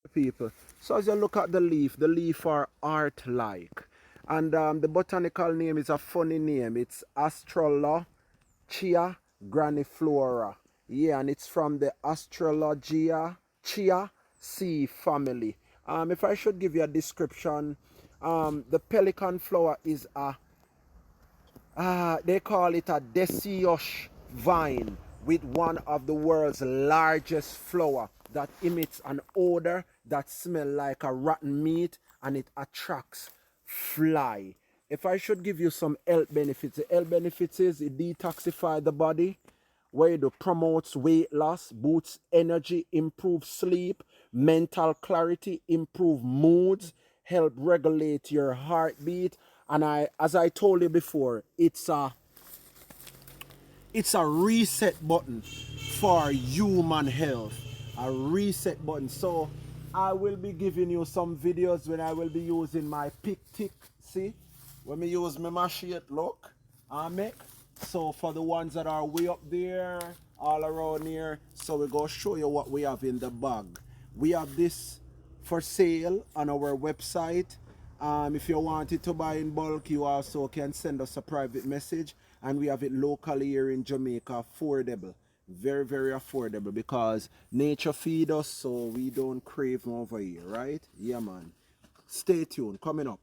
people. So as you look at the leaf are art-like. And the botanical name is a funny name. It's Astrolochia graniflora. Yeah, and it's from the Astrologia Chia C family. If I should give you a description, the pelican flower is a they call it a deciduous vine with one of the world's largest flower that emits an odor that smells like a rotten meat, and it attracts fly. If I should give you some health benefits, the health benefits is it detoxifies the body, where it promotes weight loss, boosts energy, improves sleep, mental clarity, improve moods, help regulate your heartbeat. And as I told you before, it's a reset button for human health. A reset button. So I will be giving you some videos when I will be using my pick tick. See? When we use my machete, look. I make. So for the ones that are way up there, all around here, so we're going to show you what we have in the bag. We have this for sale on our website. If you wanted to buy in bulk, you also can send us a private message, and we have it locally here in Jamaica, affordable, very very affordable, because nature feed us, so we don't crave over here, right? Yeah man, stay tuned, coming up.